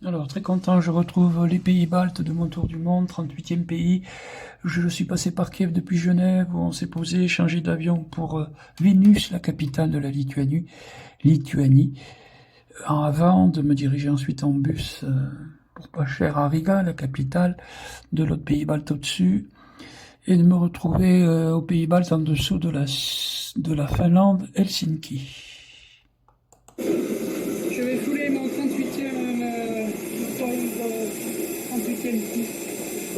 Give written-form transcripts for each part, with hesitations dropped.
Alors, très content, je retrouve les pays baltes de mon tour du monde, 38e pays. Je suis passé par Kiev depuis Genève, où on s'est posé, changé d'avion pour Vilnius, la capitale de la Lituanie, avant de me diriger ensuite en bus pour pas cher à Riga, la capitale de l'autre pays balte au-dessus, et de me retrouver aux pays baltes en dessous de la Finlande, Helsinki. Je vais fouler mon 38e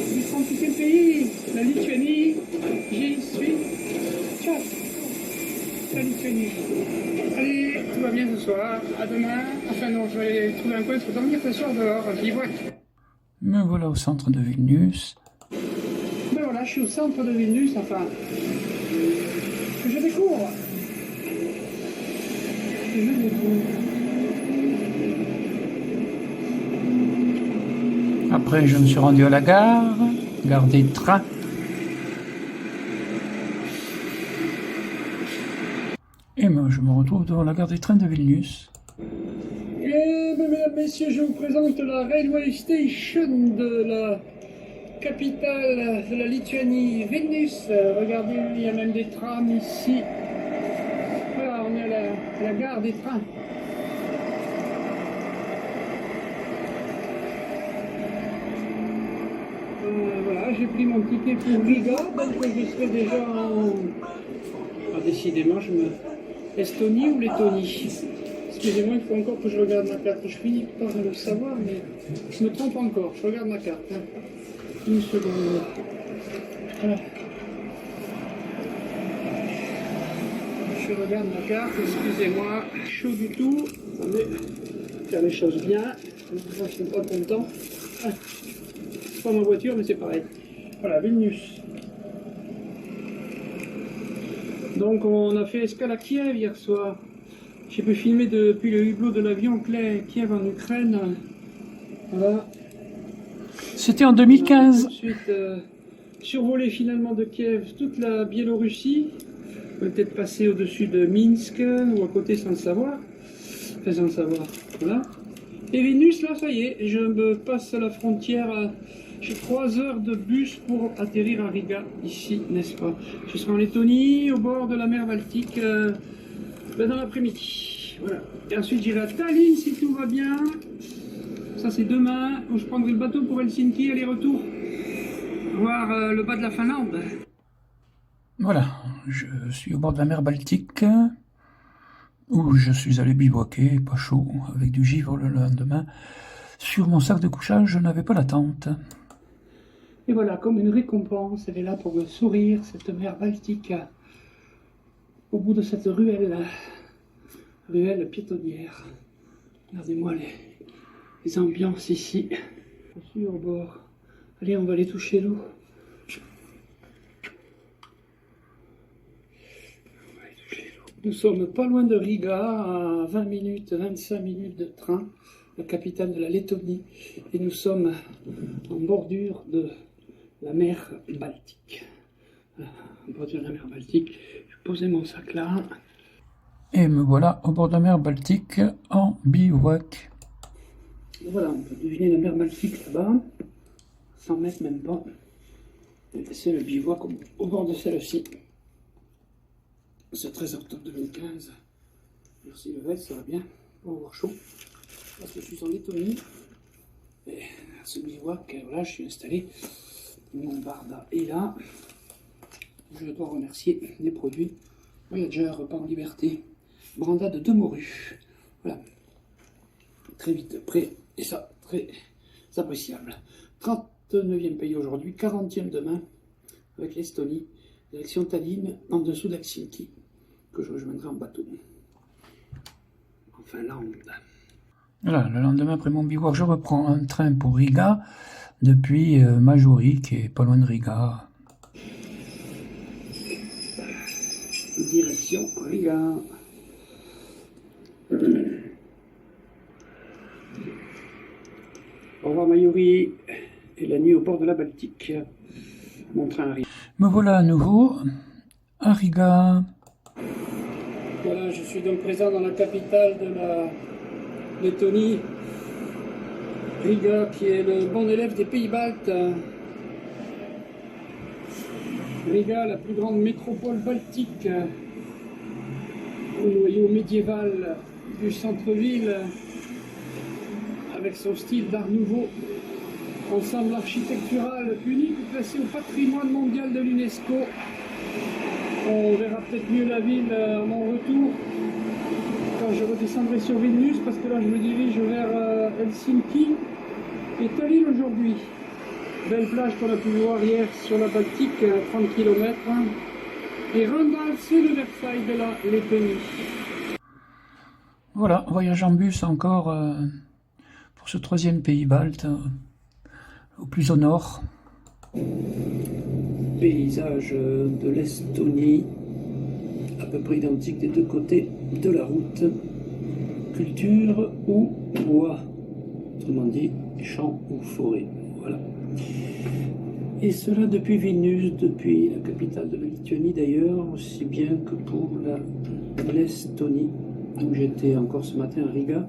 du 38e pays, la Lituanie. J'y suis. Ciao, la Lituanie. Allez, tout va bien ce soir. À demain. Enfin non, je vais trouver un coin pour dormir ce soir dehors. Bivouac. Me voilà au centre de Vilnius. Ben voilà, je suis au centre de Vilnius, enfin. Que je découvre. Que je découvre. Après, je me suis rendu à la gare des trains. Et moi, je me retrouve devant la gare des trains de Vilnius. Et mesdames, messieurs, je vous présente la Railway Station de la capitale de la Lituanie, Vilnius. Regardez, il y a même des trams ici. Voilà, on est à la gare des trains. Voilà, j'ai pris mon ticket pour Riga, donc je serai déjà en... Ah, décidément, je me... Estonie ou Lettonie? Excusez-moi, il faut encore que je regarde ma carte. Je finis par le savoir, mais je me trompe encore. Je regarde ma carte. Hein. Une seconde. Voilà. Je regarde ma carte, excusez-moi. Chaud du tout. Attendez. Faire les choses bien. Je ne suis pas content. Ah. C'est pas ma voiture, mais c'est pareil. Voilà, Vilnius. Donc on a fait escale à Kiev hier soir. J'ai pu filmer depuis le hublot de l'avion Kiev en Ukraine. Voilà. C'était en 2015. Ensuite, survolé finalement de Kiev toute la Biélorussie. Peut-être passer au-dessus de Minsk ou à côté sans le savoir. Enfin, sans le savoir. Voilà. Et Vilnius, là, ça y est, je me passe la frontière. J'ai 3 heures de bus pour atterrir à Riga, ici, n'est-ce pas? Je serai en Lettonie, au bord de la mer Baltique, dans l'après-midi. Voilà. Et ensuite, j'irai à Tallinn, si tout va bien. Ça, c'est demain, où je prendrai le bateau pour Helsinki, aller-retour. Voir le bas de la Finlande. Voilà, je suis au bord de la mer Baltique, où je suis allé bivouaquer, pas chaud, avec du givre le lendemain. Sur mon sac de couchage, je n'avais pas la tente. Et voilà, comme une récompense, elle est là pour me sourire, cette mer Baltique, au bout de cette ruelle piétonnière. Regardez-moi les ambiances ici. Je suis au bord. Allez, on va aller toucher l'eau. Nous sommes pas loin de Riga, à 20 minutes, 25 minutes de train, la capitale de la Lettonie. Et nous sommes en bordure de la mer Baltique. Voilà, en bordure de la mer Baltique. Je vais poser mon sac là. Et me voilà au bord de la mer Baltique, en bivouac. Et voilà, on peut deviner la mer Baltique là-bas, 100 mètres même pas. C'est le bivouac au bord de celle-ci. Ce 13 octobre 2015. Merci le veste, ça va bien, pour avoir chaud. Parce que je suis en Lettonie. Et à ce bivouac, voilà, je suis installé. Mon barda est là. Je dois remercier les produits Voyager, repas en liberté. Branda de 2 morues. Voilà. Très vite prêt. Et ça, très appréciable. 39e pays aujourd'hui, 40e demain, avec l'Estonie. Direction Tallinn, en dessous d'Helsinki, que je rejoindrai en bateau. En Finlande. Voilà, le lendemain après mon bivouac, je reprends un train pour Riga, depuis Majuri, qui est pas loin de Riga. Direction Riga. Au revoir Majuri. Et la nuit au bord de la Baltique. Mon train arrive. Me voilà à nouveau à Riga. Voilà, je suis donc présent dans la capitale de la Lettonie. Riga, qui est le bon élève des Pays-Baltes. Riga, la plus grande métropole baltique, au noyau médiéval du centre-ville, avec son style d'art nouveau, ensemble architectural unique, classé au patrimoine mondial de l'UNESCO. On verra peut-être mieux la ville à mon retour, quand je redescendrai sur Vilnius, parce que là je me dirige vers Helsinki et Tallinn aujourd'hui. Belle plage qu'on a pu voir hier sur la Baltique, 30 km. Et Randall, c'est le Versailles de la Lettonie. Voilà, voyage en bus encore pour ce 3e pays balte, au plus au nord. Paysage de l'Estonie, à peu près identique des deux côtés de la route. Culture ou bois, autrement dit champs ou forêt. Voilà. Et cela depuis Vilnius, depuis la capitale de la Lituanie d'ailleurs, aussi bien que pour l'Estonie, où j'étais encore ce matin à Riga.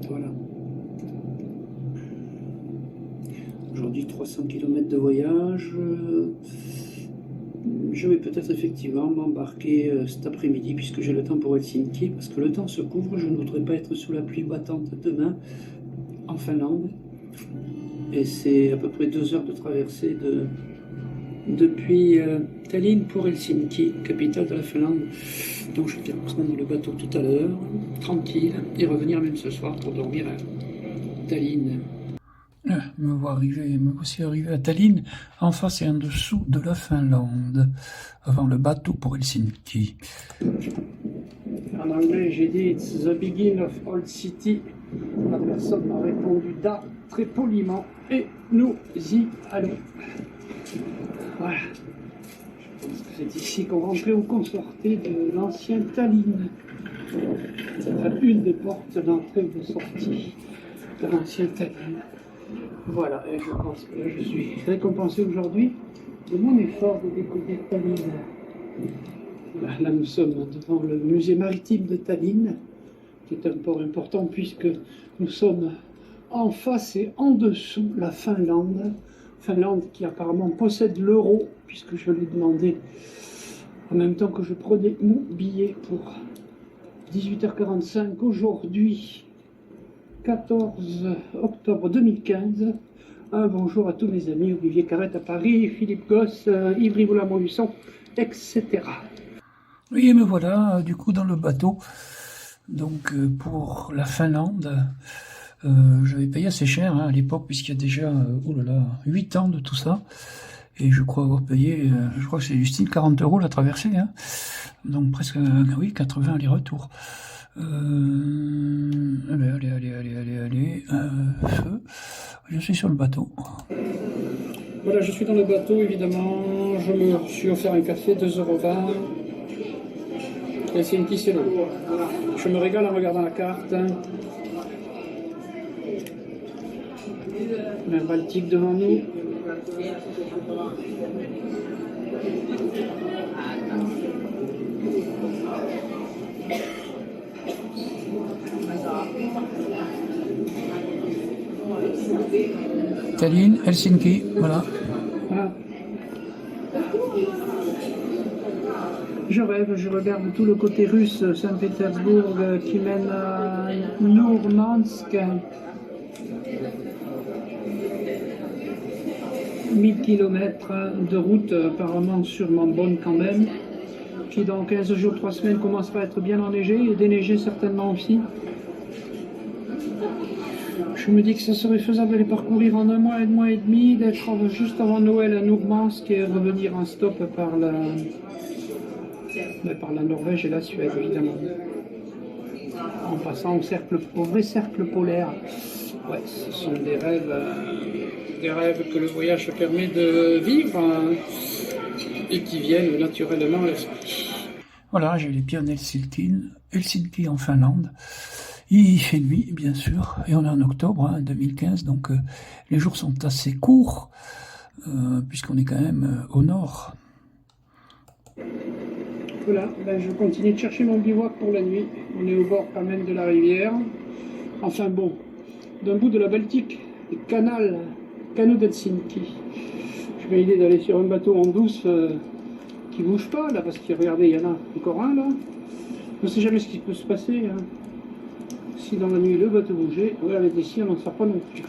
Voilà. Aujourd'hui 300 km de voyage. Je vais peut-être effectivement m'embarquer cet après-midi puisque j'ai le temps pour Helsinki, parce que le temps se couvre, je ne voudrais pas être sous la pluie battante demain en Finlande. Et c'est à peu près 2 heures de traversée depuis Tallinn pour Helsinki, capitale de la Finlande. Donc je vais peut-être prendre le bateau tout à l'heure, tranquille, et revenir même ce soir pour dormir à Tallinn. Me voici arrivé à Tallinn, en face et en dessous de la Finlande, avant le bateau pour Helsinki. En anglais, j'ai dit « It's the beginning of Old City ». La personne m'a répondu « Da » très poliment, et nous y allons. Voilà. Je pense que c'est ici qu'on rentrait ou qu'on sortait de l'ancien Tallinn. C'est une des portes d'entrée ou de sortie de l'ancien Tallinn. Voilà, et je pense que je suis récompensé aujourd'hui de mon effort de découvrir Tallinn. Là, nous sommes devant le musée maritime de Tallinn, qui est un port important puisque nous sommes en face et en dessous la Finlande. Finlande qui apparemment possède l'euro, puisque je l'ai demandé en même temps que je prenais mon billet pour 18h45 aujourd'hui. 14 octobre 2015. Un bonjour à tous mes amis, Olivier Carrette à Paris, Philippe Gosse, Yves Rivoula-Montluçon, etc. Oui, et me voilà, du coup, dans le bateau. Donc, pour la Finlande, j'avais payé assez cher à l'époque, puisqu'il y a déjà 8 ans de tout ça. Et je crois avoir payé, je crois que c'est du style 40 € la traversée. Hein. Donc, presque, oui, 80 aller-retour. Allez, feu. Je suis sur le bateau. Voilà, je suis dans le bateau, évidemment. Je me suis offert un café, 2,20 €. Helsinki, c'est l'eau. Je me régale en regardant la carte. Mer Baltique devant nous. Tallinn, Helsinki, voilà. Je rêve, je regarde tout le côté russe, Saint-Pétersbourg, qui mène à Nourmansk. 1000 km de route, apparemment sûrement bonne quand même, qui dans 15 jours, 3 semaines commencera à être bien enneigée et déneigée certainement aussi. Je me dis que ce serait faisable de les parcourir en un mois et demi, d'être juste avant Noël à Nourmansk et revenir en stop par la Norvège et la Suède évidemment. En passant au vrai cercle polaire. Ouais, ce sont des rêves que le voyage permet de vivre et qui viennent naturellement à l'esprit. Voilà, j'ai les pieds en Helsinki en Finlande. Il fait nuit, bien sûr, et on est en octobre 2015, donc les jours sont assez courts, puisqu'on est quand même au nord. Voilà, ben je continue de chercher mon bivouac pour la nuit. On est au bord quand même de la rivière. Enfin bon, d'un bout de la Baltique, le canot d'Helsinki. J'ai eu l'idée d'aller sur un bateau en douce qui bouge pas là, parce que regardez, il y en a encore un là. On ne sait jamais ce qui peut se passer. Hein. Si dans la nuit le bateau bougeait, regardez ici, on n'en sort pas non plus.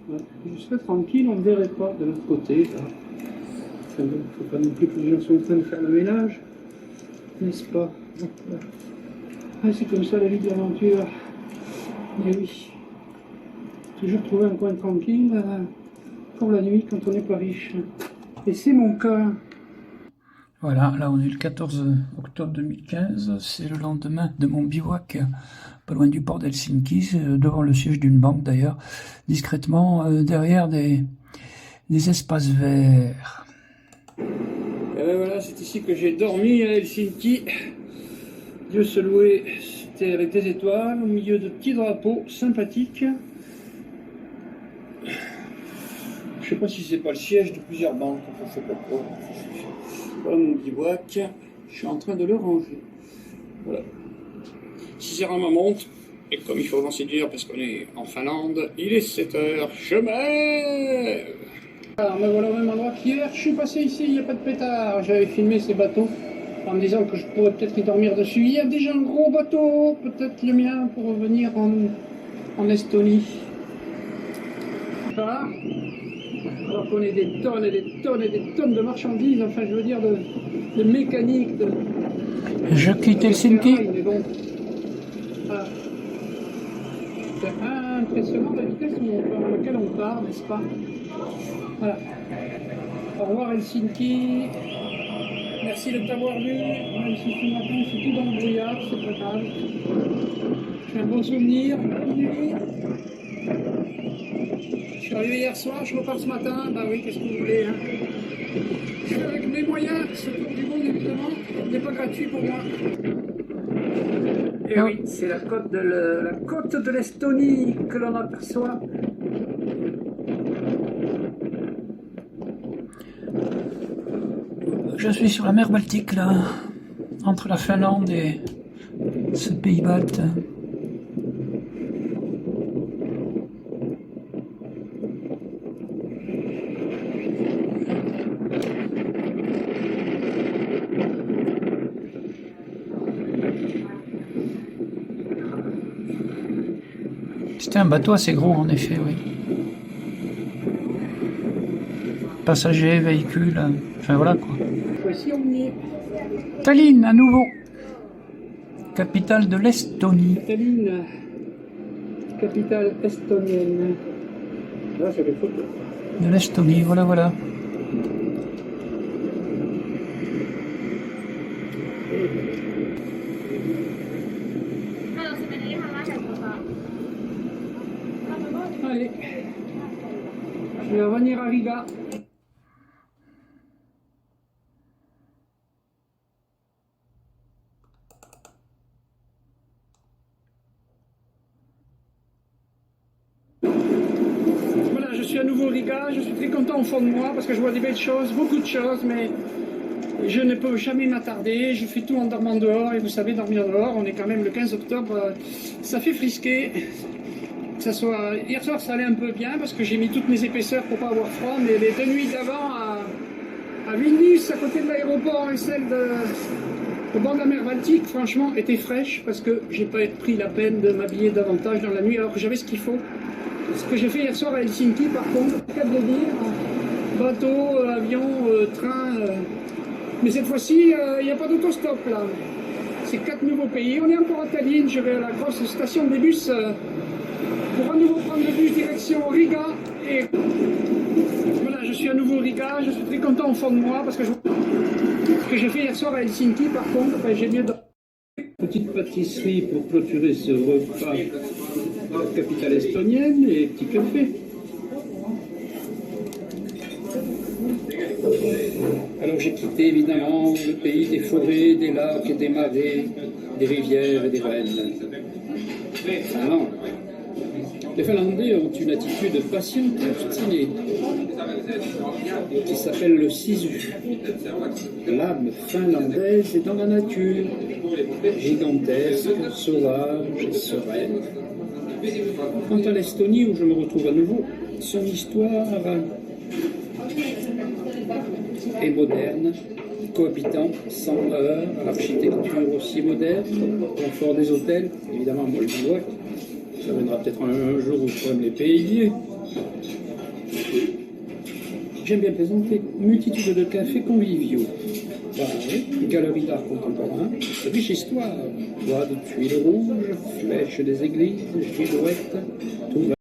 Ouais. Je serais tranquille, on ne verrait pas de l'autre côté. Là. Il ne faut pas non plus que les gens soient en train de faire le ménage, n'est-ce pas? Ah, c'est comme ça la vie de l'aventure. Mais oui, toujours trouver un coin tranquille pour la nuit quand on n'est pas riche. Et c'est mon cas. Voilà, là on est le 14 octobre 2015, c'est le lendemain de mon bivouac, pas loin du port d'Helsinki, devant le siège d'une banque d'ailleurs, discrètement derrière des espaces verts. Et ben voilà, c'est ici que j'ai dormi à Helsinki. Dieu se louait, c'était avec des étoiles, au milieu de petits drapeaux sympathiques. Je sais pas si c'est pas le siège de plusieurs banques, je sais pas quoi. Voilà mon bivouac, je suis en train de le ranger. Voilà. 6 heures à ma montre, et comme il faut avancer dur parce qu'on est en Finlande, il est 7 heures, je m'élève. Alors me voilà au même endroit qu'hier, je suis passé ici, il n'y a pas de pétard. J'avais filmé ces bateaux en me disant que je pourrais peut-être y dormir dessus. Il y a déjà un gros bateau, peut-être le mien, pour revenir en Estonie. Voilà. Alors qu'on ait des tonnes et des tonnes et des tonnes de marchandises, enfin je veux dire de mécanique, de... Je quitte Helsinki. Mais bon. Voilà. C'est impressionnant la vitesse à laquelle on part, n'est-ce pas? Voilà. Au revoir Helsinki. Merci de t'avoir vu. Même si ce matin je suis tout dans le brouillard, c'est pas grave. J'ai un bon souvenir. Bonne nuit. Je suis arrivé hier soir, je repars ce matin. Bah oui, qu'est-ce que vous voulez, hein. Je fais avec mes moyens, ce tour du monde évidemment n'est pas gratuit pour moi. Et oui, c'est la côte de l'Estonie que l'on aperçoit. Je suis sur la mer Baltique là, entre la Finlande et ce pays balte. C'était un bateau assez gros en effet, oui. Passagers, véhicules, enfin voilà quoi. Voici on y est. Tallinn à nouveau, capitale de l'Estonie. Tallinn, capitale estonienne. Là, c'est les photos. De l'Estonie, voilà, voilà. Allez, je vais revenir à Riga. Voilà, je suis à nouveau à Riga, je suis très content au fond de moi parce que je vois des belles choses, beaucoup de choses, mais je ne peux jamais m'attarder, je fais tout en dormant dehors, et vous savez, dormir dehors, on est quand même le 15 octobre, ça fait frisquer. Que ça soit... Hier soir ça allait un peu bien parce que j'ai mis toutes mes épaisseurs pour pas avoir froid, mais les 2 nuits d'avant à Vilnius, à côté de l'aéroport, et celle au bord de la mer Baltique, franchement, étaient fraîches parce que j'ai pas pris la peine de m'habiller davantage dans la nuit alors que j'avais ce qu'il faut. Ce que j'ai fait hier soir à Helsinki, par contre, c'est le cas de le dire, bateau, avion, train, mais cette fois-ci, il n'y a pas d'autostop là. C'est 4 nouveaux pays. On est encore à Tallinn, je vais à la grosse station des bus pour à nouveau prendre le bus direction Riga. Et voilà, je suis à nouveau à Riga, je suis très content au fond de moi parce que ce que j'ai fait hier soir à Helsinki, par contre, ben, j'ai mieux dormi. Petite pâtisserie pour clôturer ce repas dans la capitale estonienne et petit café. Alors j'ai quitté évidemment le pays des forêts, des lacs et des marais, des rivières et des rennes. Finlande. Les Finlandais ont une attitude patiente et obstinée qui s'appelle le sisu. L'âme finlandaise est dans la nature, gigantesque, sauvage et sereine. Quant à l'Estonie, où je me retrouve à nouveau, son histoire est moderne, cohabitant sans heurts, l'architecture aussi moderne, le confort des hôtels, évidemment, moi le bivouac, ça viendra peut-être un jour où je pourrai me les payer. J'aime bien présenter multitude de cafés conviviaux. Voilà, galerie d'art contemporain, riche histoire, bois de tuiles rouges, flèches des églises, girouettes, tout